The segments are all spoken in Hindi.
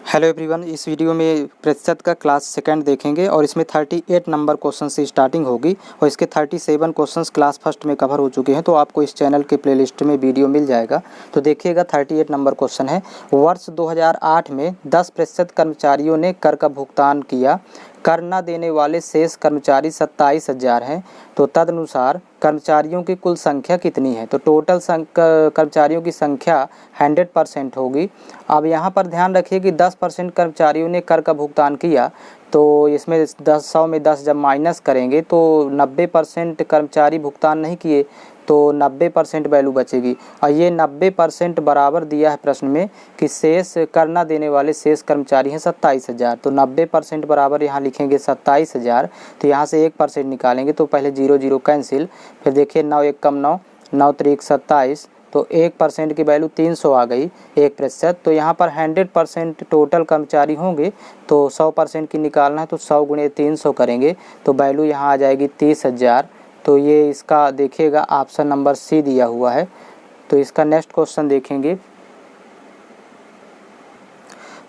हेलो एवरीवन, इस वीडियो में प्रतिशत का क्लास सेकंड देखेंगे और इसमें 38 नंबर क्वेश्चन से स्टार्टिंग होगी और इसके 37 क्वेश्चंस क्लास फर्स्ट में कवर हो चुके हैं। तो आपको इस चैनल के प्लेलिस्ट में वीडियो मिल जाएगा। तो देखिएगा, 38 नंबर क्वेश्चन है। वर्ष 2008 में 10% कर्मचारियों ने कर का भुगतान किया। कर न देने वाले शेष कर्मचारी 27,000 हैं। तो तदनुसार कर्मचारियों की कुल संख्या कितनी है? तो टोटल कर्मचारियों की संख्या 100% होगी। अब यहाँ पर ध्यान रखिए कि 10% कर्मचारियों ने कर का भुगतान किया, तो इसमें 100 में 10 जब माइनस करेंगे तो 90% कर्मचारी भुगतान नहीं किए, तो 90% वैल्यू बचेगी। और ये 90% बराबर दिया है प्रश्न में कि शेष कर न देने वाले शेष कर्मचारी हैं 27,000। तो 90% बराबर यहाँ लिखेंगे 27,000। तो यहाँ से 1% निकालेंगे तो पहले 0 0 कैंसिल, फिर देखिए 9 1 कम 9, 9 3 27, तो 1% की वैल्यू 300 आ गई, 1%। तो यहाँ पर 100% टोटल कर्मचारी होंगे, तो 100% की निकालना है तो 100 गुणे 300 करेंगे तो वैल्यू यहाँ आ जाएगी 30,000। तो ये इसका देखिएगा ऑप्शन नंबर सी दिया हुआ है। तो इसका नेक्स्ट क्वेश्चन देखेंगे।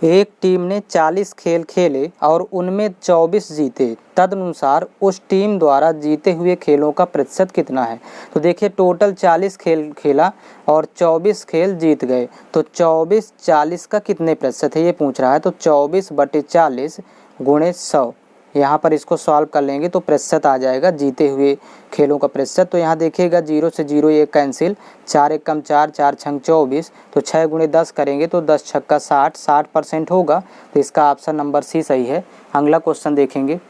एक टीम ने 40 खेल खेले और उनमें 24 जीते, तदनुसार उस टीम द्वारा जीते हुए खेलों का प्रतिशत कितना है? तो देखिए, टोटल 40 खेल खेला और 24 खेल जीत गए, तो 24 40 का कितने प्रतिशत है ये पूछ रहा है। तो 24/40 गुणे 100, यहाँ पर इसको सॉल्व कर लेंगे तो प्रतिशत आ जाएगा जीते हुए खेलों का प्रतिशत। तो यहाँ देखिएगा 0 से 0 ये कैंसिल, 4 1 कम 4, 4 6 24, तो 6 गुणे 10 करेंगे तो 10 छक्का 60, 60% होगा। तो इसका ऑप्शन नंबर सी सही है। अगला क्वेश्चन देखेंगे।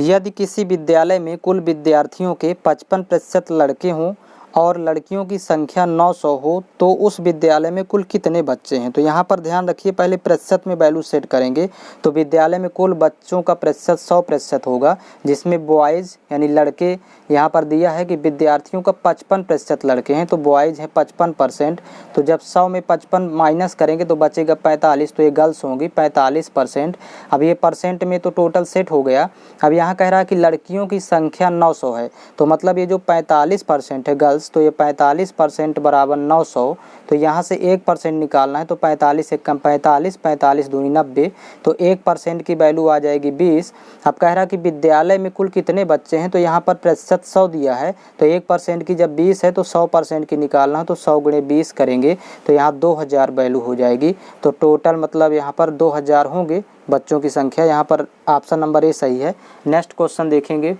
यदि किसी विद्यालय में कुल विद्यार्थियों के 55% लड़के हों और लड़कियों की संख्या 900 हो, तो उस विद्यालय में कुल कितने बच्चे हैं? तो यहाँ पर ध्यान रखिए, पहले प्रतिशत में वैल्यू सेट करेंगे। तो विद्यालय में कुल बच्चों का प्रतिशत 100% होगा, जिसमें बॉयज़ यानी लड़के, यहाँ पर दिया है कि विद्यार्थियों का 55% लड़के हैं, तो बॉयज़ है 55%। तो जब 100 में 55 माइनस करेंगे तो बचेगा 45, तो ये गर्ल्स होंगी 45%। अब ये परसेंट में तो टोटल सेट हो गया। अब यहाँ कह रहा है कि लड़कियों की संख्या 900 है, तो मतलब ये जो 45% है गर्ल्स, तो ये 45% बराबर 900। तो यहाँ से 1% निकालना है तो 45 एक कम 45, 45 दूनी 90, तो 1% की वैल्यू आ जाएगी 20। अब कह रहा है कि विद्यालय में कुल कितने बच्चे हैं, तो यहाँ पर प्रतिशत 100 दिया है, तो 1% की जब 20 है तो 100% की निकालना है तो 100 गुणे 20 करेंगे तो यहाँ 2000 वैल्यू हो जाएगी। तो टोटल मतलब यहाँ पर 2000 होंगे बच्चों की संख्या। यहाँ पर ऑप्शन नंबर ए सही है। नेक्स्ट क्वेश्चन देखेंगे।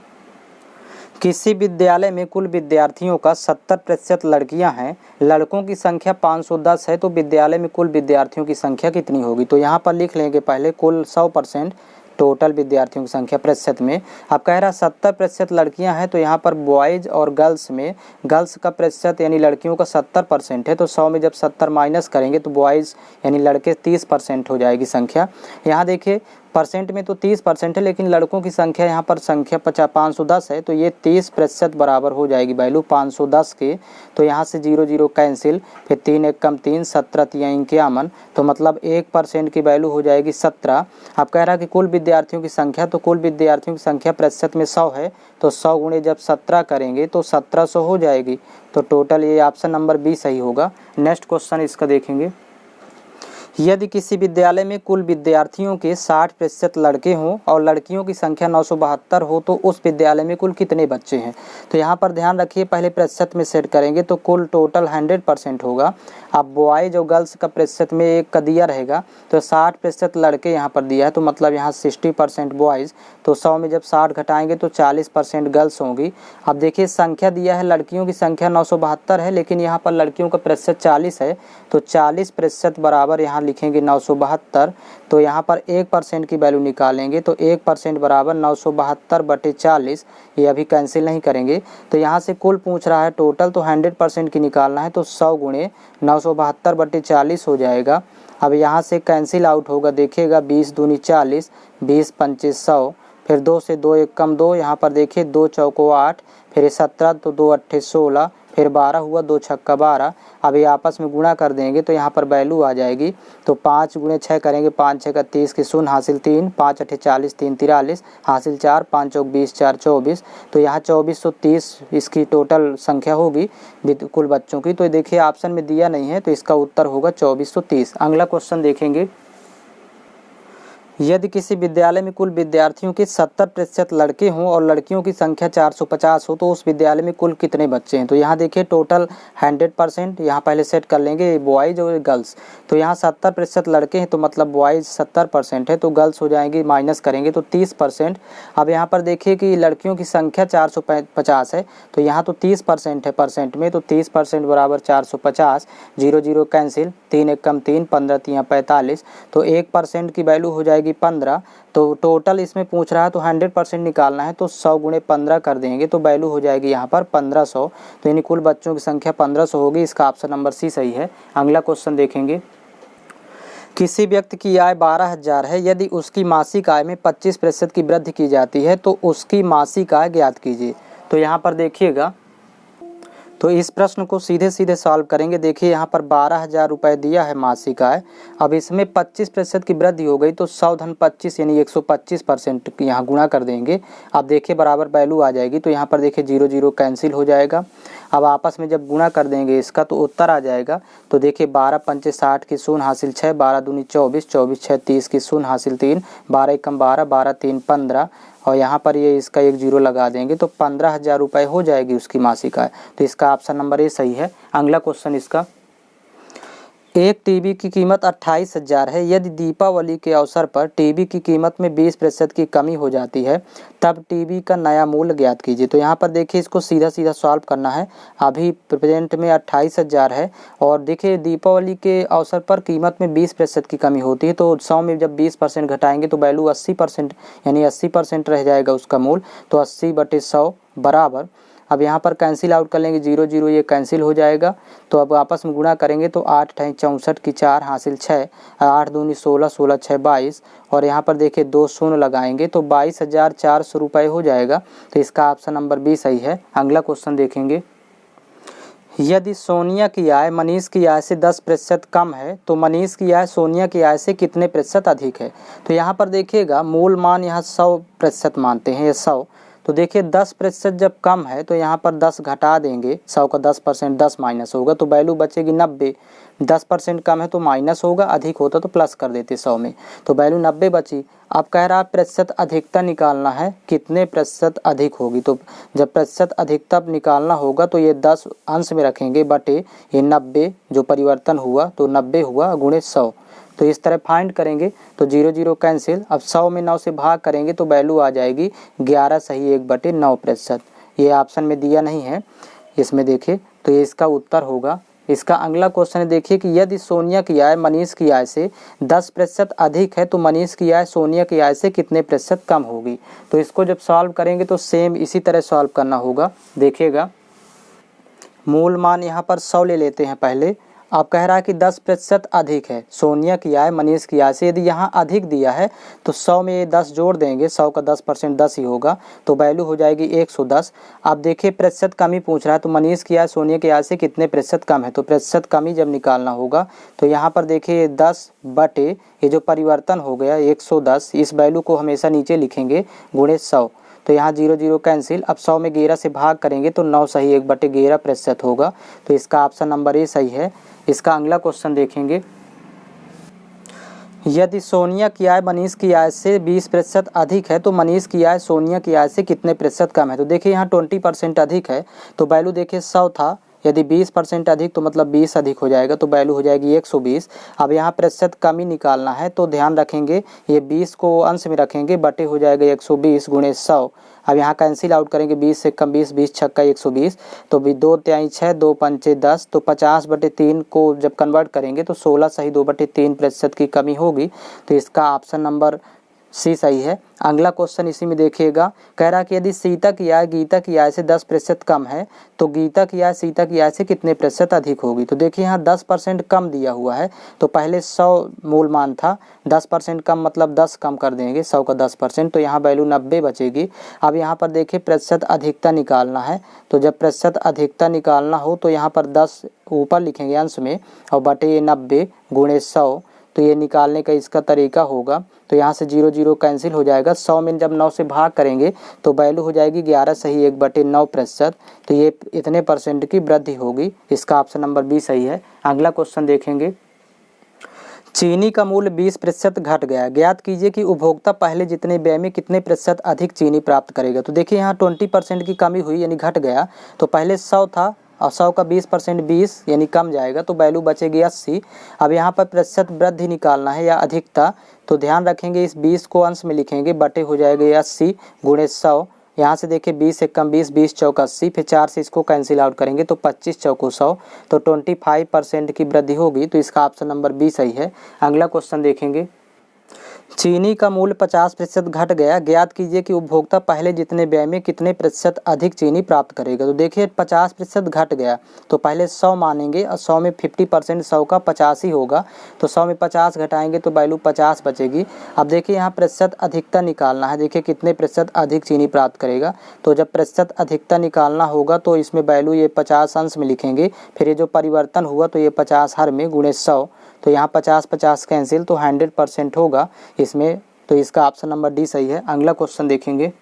किसी विद्यालय में कुल विद्यार्थियों का 70% लड़कियां हैं, लड़कों की संख्या 510 है, तो विद्यालय में कुल विद्यार्थियों की संख्या कितनी होगी? तो यहाँ पर लिख लेंगे पहले कुल 100% टोटल विद्यार्थियों की संख्या प्रतिशत में। अब कह रहा 70% लड़कियां हैं, तो यहाँ पर बॉयज़ और गर्ल्स में गर्ल्स का प्रतिशत यानी लड़कियों का 70% है, तो 100 में जब 70 माइनस करेंगे तो बॉयज़ यानी लड़के 30% हो जाएगी संख्या। यहाँ देखिए परसेंट में तो 30% है, लेकिन लड़कों की संख्या यहाँ पर संख्या 510 है, तो ये 30% बराबर हो जाएगी वैल्यू 510 के। तो यहाँ से 0 0 कैंसिल, फिर 3 1 कम 3, 17 3 51, तो मतलब 1% की वैल्यू हो जाएगी 17। अब कह रहा कि कुल विद्यार्थियों की संख्या, तो कुल विद्यार्थियों की संख्या प्रतिशत में 100 है, तो 100 गुणे जब 17 करेंगे तो 1700 हो जाएगी। तो टोटल ये ऑप्शन नंबर बी सही होगा। नेक्स्ट क्वेश्चन इसका देखेंगे। यदि किसी विद्यालय में कुल विद्यार्थियों के 60% लड़के हों और लड़कियों की संख्या 972 हो, तो उस विद्यालय में कुल कितने बच्चे हैं? तो यहाँ पर ध्यान रखिए, पहले प्रतिशत में सेट करेंगे तो कुल टोटल 100% होगा। अब बॉयज़ और गर्ल्स का प्रतिशत में एक का दिया रहेगा, तो 60% लड़के यहाँ पर दिया है, तो मतलब यहाँ 60% बॉयज़, तो 100 में जब 60 घटाएंगे तो 40% गर्ल्स होंगी। अब देखिए संख्या दिया है, लड़कियों की संख्या 972 है, लेकिन यहाँ पर लड़कियों का प्रतिशत 40 है, तो 40% बराबर यहाँ लिखेंगे 972। तो यहाँ पर 1% की वैल्यू निकालेंगे तो 1% बराबर 972/40, ये अभी कैंसिल नहीं करेंगे। तो यहाँ से कुल पूछ रहा है टोटल, तो 100% की निकालना है तो 100 गुणे 972/40 हो जाएगा। अब यहाँ से कैंसिल आउट होगा, देखिएगा 20 दूनी 40, 20 25 100, फिर 2 से 2 1 कम 2, यहाँ पर देखिए 2 चौको 8, फिर 17, तो 2 8 16, फिर 12 हुआ, 2 छक्का 12। अब ये आपस में गुणा कर देंगे तो यहाँ पर वैल्यू आ जाएगी। तो 5 गुणे 6 करेंगे, 5 6 30 की शून्य हासिल 3, 5 8 40, 3 43 हासिल 4, 5 चौक 20, 4 24, तो यहाँ 2430 इसकी टोटल संख्या होगी कुल बच्चों की। तो देखिए ऑप्शन में दिया नहीं है, तो इसका उत्तर होगा 2430। अगला क्वेश्चन देखेंगे। यदि किसी विद्यालय में कुल विद्यार्थियों के 70% लड़के हों और लड़कियों की संख्या 450 हो तो उस विद्यालय में कुल कितने बच्चे हैं। तो यहाँ देखिए टोटल 100%, यहाँ पहले सेट कर लेंगे बॉयज़ और गर्ल्स। तो यहाँ 70% लड़के हैं तो मतलब बॉयज़ 70% है, तो गर्ल्स हो जाएंगी, माइनस करेंगे तो 30%। अब यहाँ पर देखिए कि लड़कियों की संख्या 450 है, तो यहाँ तो 30% है परसेंट में, तो 30% बराबर 450, 0 0 कैंसिल, 3 एक कम 3, 15 3 45, तो 1% की वैल्यू हो जाएगी 15। तो टोटल इसमें पूछ रहा है तो 100% निकालना है, तो 100 गुणे 15 कर देंगे तो वैल्यू हो जाएगी यहाँ पर 1500। तो यानी कुल बच्चों की संख्या 1500 होगी। इसका ऑप्शन नंबर सी सही है। अगला क्वेश्चन देखेंगे। किसी व्यक्ति की आय 12,000 है, यदि उसकी मासिक आय में 25% की वृद्धि की जाती है तो उसकी मासिक आय ज्ञात कीजिए। तो यहाँ पर देखिएगा, तो इस प्रश्न को सीधे सीधे सॉल्व करेंगे। देखिए यहाँ पर 12,000 रुपये दिया है मासिक आय। अब इसमें 25% की वृद्धि हो गई तो 100 धन 25 यानी 125% यहाँ गुणा कर देंगे। अब देखिए बराबर वैल्यू आ जाएगी, तो यहाँ पर देखिए 0 0 कैंसिल हो जाएगा। अब आपस में जब गुणा कर देंगे इसका तो उत्तर आ जाएगा। तो देखिए 12 पंचे 60 की शून्य हासिल 6, 12 दूनी 24, 24 6 30 की शून्य हासिल 3, 12 एकम 12, 12 3 15, और यहाँ पर ये इसका एक जीरो लगा देंगे तो 15,000 रुपये हो जाएगी उसकी मासिक आय। तो इसका ऑप्शन नंबर ए सही है। अगला क्वेश्चन इसका, एक टीवी की कीमत 28,000 है, यदि दीपावली के अवसर पर टीवी की कीमत में 20% की कमी हो जाती है तब टीवी का नया मूल्य ज्ञात कीजिए। तो यहाँ पर देखिए इसको सीधा सीधा सॉल्व करना है। अभी प्रेजेंट में 28,000 है और देखिए दीपावली के अवसर पर कीमत में 20% की कमी होती है, तो 100 में जब 20% घटाएंगे तो वैल्यू 80% यानी 80% रह जाएगा उसका मूल्य। तो 80/100 बराबर, अब यहाँ पर कैंसिल आउट कर लेंगे, 0 0 ये कैंसिल हो जाएगा। तो अब आपस में गुणा करेंगे तो 8 × 64 की 4 हासिल 6, 8 दूनी 16, 16 6 22, और यहाँ पर देखिए 2 शून्य लगाएंगे तो 22,400 रुपये हो जाएगा। तो इसका ऑप्शन नंबर बी सही है। अगला क्वेश्चन देखेंगे। यदि सोनिया की आय मनीष की आय से 10% कम है तो मनीष की आय सोनिया की आय से कितने प्रतिशत अधिक है। तो यहाँ पर देखिएगा मूल मान यहाँ 100% मानते हैं, ये 100। तो देखिए 10% जब कम है तो यहाँ पर 10 घटा देंगे, 100 का 10%, 10 माइनस होगा तो वैल्यू बचेगी 90। 10% कम है तो माइनस होगा, अधिक होता तो प्लस कर देते 100 में, तो वैल्यू 90 बची। अब कह रहा है प्रतिशत अधिकता निकालना है, कितने प्रतिशत अधिक होगी। तो जब प्रतिशत अधिकता निकालना होगा तो ये 10 अंश में रखेंगे बटे ये 90 जो परिवर्तन हुआ, तो 90 हुआ गुणे 100। तो इस तरह फाइंड करेंगे तो 0 0 कैंसिल। अब 100 में 9 से भाग करेंगे तो वैल्यू आ जाएगी 11 सही 1/9%। ये ऑप्शन में दिया नहीं है इसमें, देखिए तो ये इसका उत्तर होगा। इसका अगला क्वेश्चन है, देखिए कि यदि सोनिया की आय मनीष की आय से 10% अधिक है तो मनीष की आय सोनिया की आय से कितने प्रतिशत कम होगी। तो इसको जब सॉल्व करेंगे तो सेम इसी तरह सॉल्व करना होगा। देखिएगा मूल मान यहाँ पर 100 ले लेते हैं पहले। अब कह रहा है कि 10% अधिक है सोनिया की आय मनीष की आय से, यदि यहाँ अधिक दिया है तो 100 में ये 10 जोड़ देंगे, 100 का 10% 10 ही होगा तो वैल्यू हो जाएगी 110। अब देखिए प्रतिशत कमी पूछ रहा है तो मनीष की आय सोनिया की आय से कितने प्रतिशत कम है, तो प्रतिशत कमी जब निकालना होगा तो यहाँ पर देखिए 10 बटे ये जो परिवर्तन हो गया 110, इस वैल्यू को हमेशा नीचे लिखेंगे गुणे 100। तो यहाँ 0 0 कैंसिल। अब 100 में 11 से भाग करेंगे तो 9 सही 1/11% होगा। तो इसका ऑप्शन नंबर ए सही है। इसका अगला क्वेश्चन देखेंगे। यदि सोनिया की आय मनीष की आय से 20% अधिक है तो मनीष की आय सोनिया की आय से कितने प्रतिशत कम है। तो देखिए यहाँ 20% अधिक है तो वैल्यू देखिए 100 था, यदि 20% अधिक तो मतलब 20 अधिक हो जाएगा तो वैल्यू हो जाएगी 120। अब यहाँ प्रतिशत कमी निकालना है तो ध्यान रखेंगे ये 20 को अंश में रखेंगे बटे हो जाएगा 120 गुणे 100। अब यहाँ कैंसिल आउट करेंगे 20 से कम 20, 20 छक्का 120, तो 2 तिहाई 6, 2 पंचे 10, तो 50/3 को जब कन्वर्ट करेंगे तो 16 सही 2/3% की कमी होगी। तो इसका ऑप्शन नंबर सी सही है। अगला क्वेश्चन इसी में देखिएगा, कह रहा कि यदि सीता की आय गीता की आय से 10% कम है तो गीता की आय सीता की आय से कितने प्रतिशत अधिक होगी। तो देखिए यहाँ 10% कम दिया हुआ है तो पहले 100 मूल मान था, 10% कम मतलब 10 कम कर देंगे 100 का 10%, तो यहाँ वैल्यू 90 बचेगी। अब यहाँ पर देखिए प्रतिशत अधिकता निकालना है, तो जब प्रतिशत अधिकता निकालना हो तो यहाँ पर 10 ऊपर लिखेंगे अंश में और बटे ये 90 गुणे 100। तो ये निकालने का इसका तरीका होगा, तो यहाँ से 0 0 कैंसिल हो जाएगा। 100 में जब 9 से भाग करेंगे तो वैल्यू हो जाएगी 11 सही 1/9%। तो ये इतने परसेंट की वृद्धि होगी। इसका ऑप्शन नंबर बी सही है। अगला क्वेश्चन देखेंगे। चीनी का मूल्य 20% घट गया, ज्ञात कीजिए कि उपभोक्ता पहले जितने व्यय में कितने प्रतिशत अधिक चीनी प्राप्त करेगा। तो देखिए यहाँ 20% की कमी हुई यानी घट गया, तो पहले 100 था और 100 का 20% 20 यानी कम जाएगा, तो वैल्यू बचेगी 80। अब यहाँ पर प्रतिशत वृद्धि निकालना है या अधिकता, तो ध्यान रखेंगे इस 20 को अंश में लिखेंगे, बटे हो जाएगा 80 गुणे 100। यहाँ से देखिए 20 एक कम 20, 20 चौक 80, फिर 4 से इसको कैंसिल आउट करेंगे तो 25 चौको 100, तो 25% की वृद्धि होगी। तो इसका ऑप्शन नंबर बी सही है। अगला क्वेश्चन देखेंगे, चीनी का मूल्य 50% घट गया, ज्ञात कीजिए कि उपभोक्ता पहले जितने व्यय में कितने प्रतिशत अधिक चीनी प्राप्त करेगा। तो देखिए 50% घट गया, तो पहले 100 मानेंगे और 100 में 50%, 100 का 50 ही होगा, तो 100 में 50 घटाएंगे तो वैल्यू 50 बचेगी। अब देखिए यहाँ प्रतिशत अधिकता निकालना है, देखिए कितने प्रतिशत अधिक चीनी प्राप्त करेगा। तो जब प्रतिशत अधिकता निकालना होगा तो इसमें वैल्यू ये 50 अंश में लिखेंगे, फिर ये जो परिवर्तन हुआ तो ये 50 हर में गुणे 100, तो यहाँ 50-50 कैंसिल, तो 100% होगा इसमें। तो इसका ऑप्शन नंबर डी सही है। अगला क्वेश्चन देखेंगे,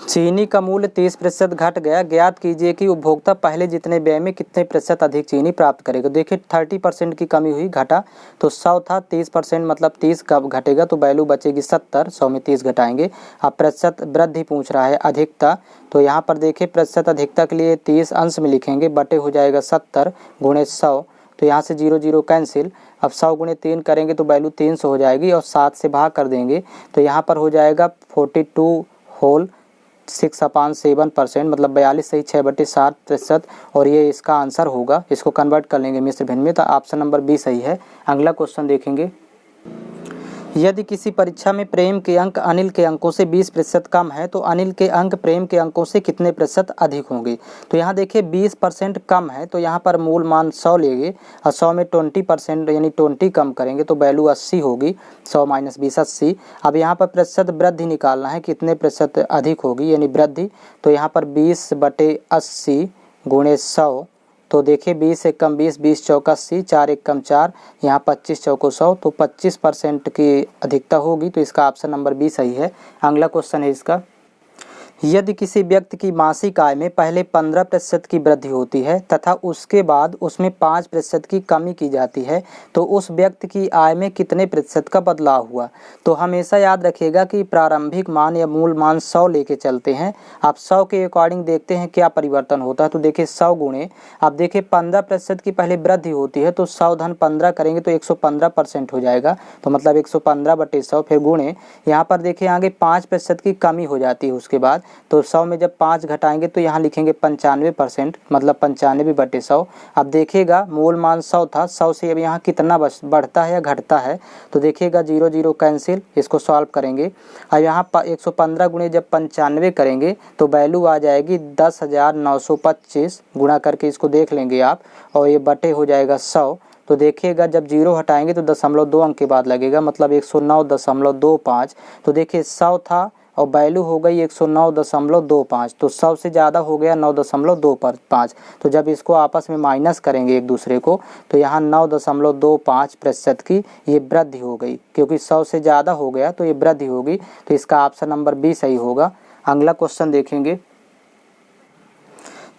चीनी का मूल्य 30% घट गया, ज्ञात कीजिए कि उपभोक्ता पहले जितने व्यय में कितने प्रतिशत अधिक चीनी प्राप्त करेगा। देखिए 30% की कमी हुई, घटा, तो 100 था 30% मतलब 30 का घटेगा तो वैल्यू बचेगी 70, 100 में 30 घटाएंगे। अब प्रतिशत वृद्धि पूछ रहा है अधिकता, तो यहाँ पर देखिए प्रतिशत अधिकता के लिए 30 अंश में लिखेंगे, बटे हो जाएगा 70 गुणे 100, तो यहाँ से 0 0 कैंसिल। अब 100 गुणे 3 करेंगे तो वैल्यू 300 हो जाएगी और 7 से भाग कर देंगे तो यहाँ पर हो जाएगा 42 होल 6/7%, मतलब 42 सही 6/7%, और ये इसका आंसर होगा। इसको कन्वर्ट कर लेंगे मिश्र भिन्न में, तो ऑप्शन नंबर बी सही है। अगला क्वेश्चन देखेंगे, यदि किसी परीक्षा में प्रेम के अंक अनिल के अंकों से 20% कम है तो अनिल के अंक प्रेम के अंकों से कितने प्रतिशत अधिक होंगे। तो यहाँ देखिए 20% कम है, तो यहाँ पर मूल मान 100 लेंगे और 100 में 20% यानी 20 कम करेंगे तो वैल्यू 80 होगी, 100 - 20 80। अब यहाँ पर प्रतिशत वृद्धि निकालना है, कितने प्रतिशत अधिक होगी यानी वृद्धि, तो यहाँ पर 20/80 गुणे 100, तो देखिए 20 एक कम 20, 20 चौक 80, 4 एक कम 4, यहाँ 25 चौको 100, तो 25% की अधिकता होगी, तो इसका ऑप्शन नंबर बी सही है। अगला क्वेश्चन है इसका, यदि किसी व्यक्ति की मासिक आय में पहले 15% की वृद्धि होती है तथा उसके बाद उसमें 5% की कमी की जाती है तो उस व्यक्ति की आय में कितने प्रतिशत का बदलाव हुआ। तो हमेशा याद रखिएगा कि प्रारंभिक मान या मूल मान 100 लेके चलते हैं। आप 100 के अकॉर्डिंग देखते हैं क्या परिवर्तन होता है। तो देखिए 100 गुणे, आप देखिए 15% की पहले वृद्धि होती है तो 100 धन 15 करेंगे तो 115% हो जाएगा, तो मतलब 115/100, फिर गुणे, यहाँ पर देखिए आगे 5% की कमी हो जाती है उसके बाद, तो 100 में जब 5 घटाएंगे तो यहाँ लिखेंगे 95%, मतलब 95/100। अब देखिएगा मूल मान 100 था, 100 से अब यहाँ कितना बढ़ता है या घटता है, तो देखिएगा 0 0 कैंसिल, इसको सॉल्व करेंगे। अब यहाँ 115 गुणे जब 95 करेंगे तो वैल्यू आ जाएगी 10,925, गुणा करके इसको देख लेंगे आप, और ये बटे हो जाएगा 100। तो देखिएगा जब 0 हटाएंगे तो 0.2 अंक के बाद लगेगा, मतलब 109.25। तो देखिए 100 था और वैल्यू हो गई 109.25, तो 100 से ज़्यादा हो गया 9.25। तो जब इसको आपस में माइनस करेंगे एक दूसरे को तो यहाँ 9.25% की ये वृद्धि हो गई, क्योंकि 100 से ज़्यादा हो गया तो ये वृद्धि होगी, तो इसका ऑप्शन नंबर बी सही होगा। अगला क्वेश्चन देखेंगे,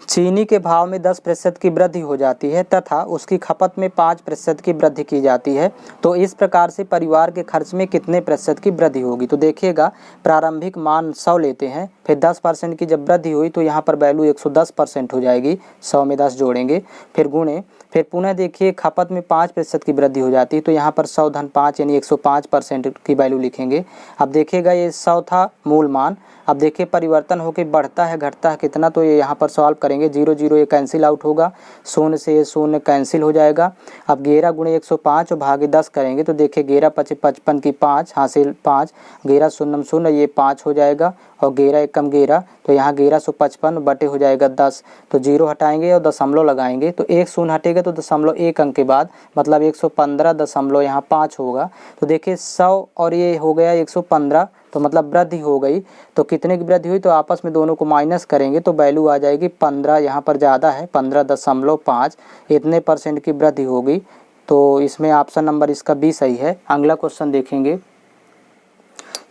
चीनी के भाव में 10% की वृद्धि हो जाती है तथा उसकी खपत में 5% की वृद्धि की जाती है, तो इस प्रकार से परिवार के खर्च में कितने प्रतिशत की वृद्धि होगी। तो देखिएगा प्रारंभिक मान 100 लेते हैं, फिर 10% की जब वृद्धि हुई तो यहाँ पर वैल्यू 110% हो जाएगी, 100 में 10 जोड़ेंगे, फिर गुणे, फिर पुनः देखिए खपत में 5% की वृद्धि हो जाती है, तो यहाँ पर 100 धन 5 यानी 105% की वैल्यू लिखेंगे। अब देखिएगा ये 100 था मूल मान, अब देखिए परिवर्तन होकर बढ़ता है घटता है कितना, तो ये यहाँ पर सॉल्व करेंगे, 0 0 ये कैंसिल आउट होगा, 0 से ये 0 कैंसिल हो जाएगा। अब 11 गुणे 105 और भागे 10 करेंगे तो देखिए 11 × 5 = 55 की 5 हासिल 5, 11 0 0 ये 5 हो जाएगा, और 11 × 1 = 11, तो यहाँ 1155 बटे हो जाएगा 10, तो 0 हटाएंगे और दशमलव लगाएंगे, तो 1 0 हटेगा तो 0.1 अंक के बाद, मतलब 115 यहाँ 5 होगा। तो देखिए 100 और ये हो गया 115, तो मतलब वृद्धि हो गई, तो कितने की वृद्धि हुई, तो आपस में दोनों को माइनस करेंगे तो वैल्यू आ जाएगी 15, यहाँ पर ज़्यादा है 15.5, इतने % की वृद्धि होगी, तो इसमें ऑप्शन नंबर इसका बी सही है। अगला क्वेश्चन देखेंगे,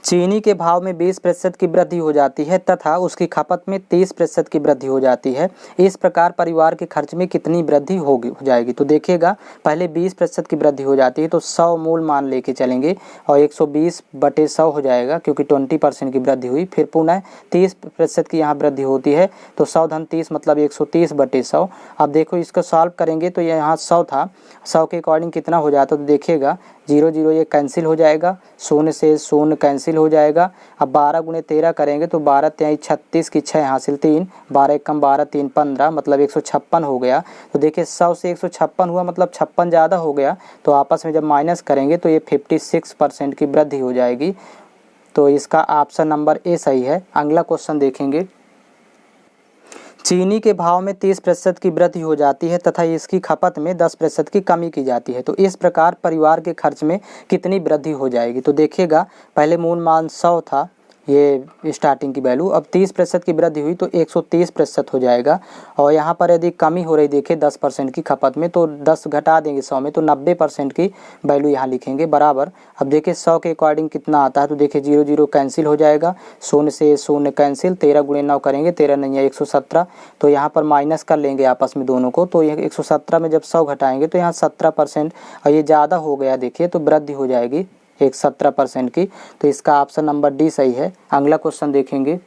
चीनी के भाव में 20% की वृद्धि हो जाती है तथा उसकी खपत में 30% की वृद्धि हो जाती है। इस प्रकार परिवार के खर्च में कितनी वृद्धि हो जाएगी? तो देखिएगा, पहले 20% की वृद्धि हो जाती है तो 100 मूल मान लेके चलेंगे और 120/100 हो जाएगा क्योंकि 20% की वृद्धि हुई। फिर पुनः 30% की यहाँ वृद्धि होती है तो 100 धन 30 मतलब 130/100। अब देखो इसको सॉल्व करेंगे तो यहाँ 100 था, 100 के अकॉर्डिंग कितना हो जाता? तो देखिएगा 0 0 ये कैंसिल हो जाएगा, 0 से 0 कैंसिल हो जाएगा। अब 12 × 13 करेंगे तो 12 × 3 36 की 6 हासिल 3, 12 × 1 12 3 15 मतलब 156 हो गया। तो देखिए 100 से 156 हुआ मतलब 56 ज़्यादा हो गया, तो आपस में जब माइनस करेंगे तो ये 56% की वृद्धि हो जाएगी। तो इसका ऑप्शन नंबर ए सही है। अगला क्वेश्चन देखेंगे। चीनी के भाव में 30% की वृद्धि हो जाती है तथा इसकी खपत में 10% की कमी की जाती है। तो इस प्रकार परिवार के खर्च में कितनी वृद्धि हो जाएगी? तो देखिएगा, पहले मूल मान 100 था, ये स्टार्टिंग की वैल्यू, अब 30% की वृद्धि हुई तो 130% हो जाएगा। और यहाँ पर यदि कमी हो रही देखिए 10% की खपत में, तो 10 घटा देंगे 100 में तो 90% की वैल्यू यहाँ लिखेंगे बराबर। अब देखिए 100 के अकॉर्डिंग कितना आता है? तो देखिए 0 0 कैंसिल हो जाएगा, 0 से 0 कैंसिल, 13 × 9 करेंगे, 13 नहीं है 117, तो यहाँ पर माइनस कर लेंगे आपस में दोनों को। तो यह 117 में जब 100 घटाएंगे तो यहाँ 17% और ये ज़्यादा हो गया देखिए, तो वृद्धि हो जाएगी 17% की। तो इसका ऑप्शन नंबर डी सही है। अगला क्वेश्चन देखेंगे।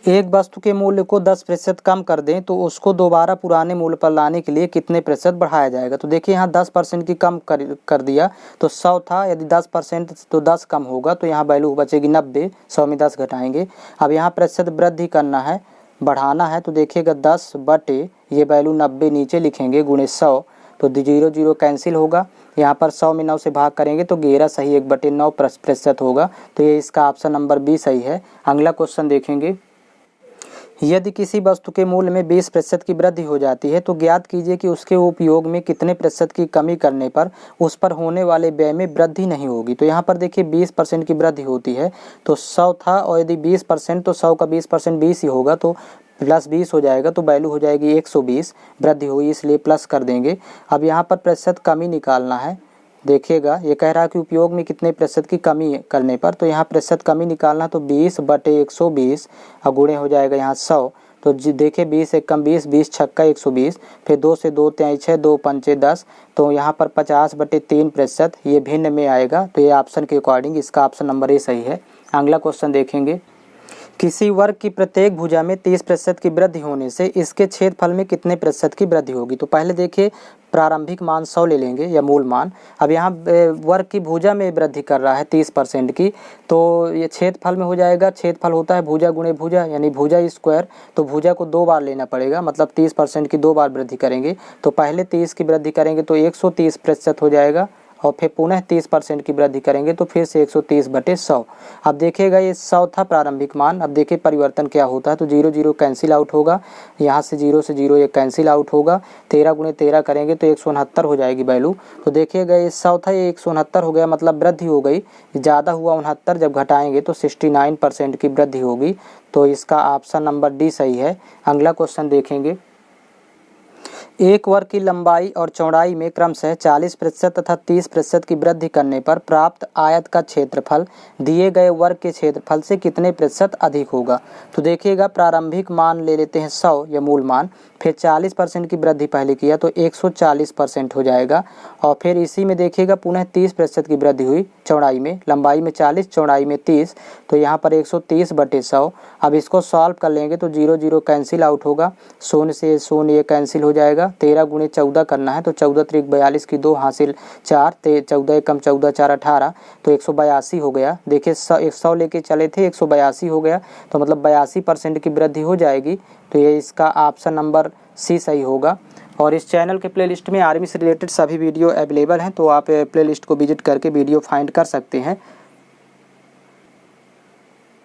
एक वस्तु के मूल्य को 10% कम कर दें तो उसको दोबारा पुराने मूल्य पर लाने के लिए कितने प्रतिशत बढ़ाया जाएगा? तो देखिए यहाँ 10% की कम कर दिया तो 100 था, यदि 10% तो 10 कम होगा तो यहाँ वैल्यू बचेगी 90, 100 में 10 घटाएंगे। अब यहाँ प्रतिशत वृद्धि करना है, बढ़ाना है, तो देखिएगा 10 बटे ये वैल्यू 90 नीचे लिखेंगे गुणे 100, तो 0 0 कैंसिल होगा। यहाँ पर 100 में 9 से भाग करेंगे तो 11 सही 1/9% होगा। तो ये इसका ऑप्शन नंबर बी सही है। अगला क्वेश्चन देखेंगे। यदि किसी वस्तु के मूल्य में 20% की वृद्धि हो जाती है तो ज्ञात कीजिए कि उसके उपयोग में कितने प्रतिशत की कमी करने पर उस पर होने वाले व्यय में वृद्धि नहीं होगी। तो यहाँ पर देखिए 20% की वृद्धि होती है तो 100 था और यदि 20% तो 100 का 20% 20 ही होगा, तो प्लस 20 हो जाएगा तो वैल्यू हो जाएगी 120, वृद्धि हुई इसलिए प्लस कर देंगे। अब यहाँ पर प्रतिशत कमी निकालना है। देखिएगा ये कह रहा है कि उपयोग में कितने प्रतिशत की कमी करने पर, तो यहाँ प्रतिशत कमी निकालना तो 20/120 और गुणे हो जाएगा यहाँ 100। तो देखिए 20 एक कम 20, 20 छक्का 120, फिर 2 से 2 त्याई 6, 2 पंचे 10, तो यहाँ पर 50/3% ये भिन्न में आएगा। तो ये ऑप्शन के अकॉर्डिंग इसका ऑप्शन नंबर ए सही है। अगला क्वेश्चन देखेंगे। किसी वर्ग की प्रत्येक भुजा में 30% की वृद्धि होने से इसके छेदफल में कितने प्रतिशत की वृद्धि होगी? तो पहले देखिए प्रारंभिक मान 100 ले लेंगे या मूल मान। अब यहाँ वर्ग की भुजा में वृद्धि कर रहा है 30% की, तो ये छेदफल में हो जाएगा। छेदफल होता है भुजा गुणे भुजा यानी भुजा स्क्वायर, तो भुजा को 2 बार लेना पड़ेगा, मतलब 30% की 2 बार वृद्धि करेंगे। तो पहले 30 की वृद्धि करेंगे तो 130% हो जाएगा और फिर पुनः 30% की वृद्धि करेंगे तो फिर से 130/100। अब देखिएगा ये 100 था प्रारंभिक मान। अब देखिए परिवर्तन क्या होता है, तो 0 0 कैंसिल आउट होगा, यहाँ से 0 ये कैंसिल आउट होगा। 13 × 13 करेंगे तो 169 हो जाएगी वैल्यू। तो देखिएगा ये 100 था, ये 169 हो गया, मतलब वृद्धि हो गई, ज़्यादा हुआ 69, जब घटाएंगे तो 69% की वृद्धि होगी। तो इसका ऑप्शन नंबर डी सही है। अगला क्वेश्चन देखेंगे। एक वर्ग की लंबाई और चौड़ाई में क्रमशः 40% तथा 30% की वृद्धि करने पर प्राप्त आयत का क्षेत्रफल दिए गए वर्ग के क्षेत्रफल से कितने प्रतिशत अधिक होगा? तो देखिएगा प्रारंभिक मान ले लेते हैं 100 या मूल मान, फिर 40% की वृद्धि पहले किया तो 140% हो जाएगा। और फिर इसी में देखिएगा पुनः 30% की वृद्धि हुई चौड़ाई में, लंबाई में 40 चौड़ाई में 30, तो यहाँ पर 130/100। अब इसको सॉल्व कर लेंगे तो 0 0 कैंसिल आउट होगा, 0 से 0 ये कैंसिल हो जाएगा। 13 × 14 करना है तो 14 × 42 की 2 हासिल 4, 14 कम 14 4 18, तो 182 हो गया। देखिए 100 लेके चले थे 182 हो गया, तो मतलब 82% की वृद्धि हो जाएगी। तो ये इसका ऑप्शन नंबर सी सही होगा। और इस चैनल के प्लेलिस्ट में आर्मी से रिलेटेड सभी वीडियो अवेलेबल हैं, तो आप प्लेलिस्ट को विजिट करके वीडियो फाइंड कर सकते हैं।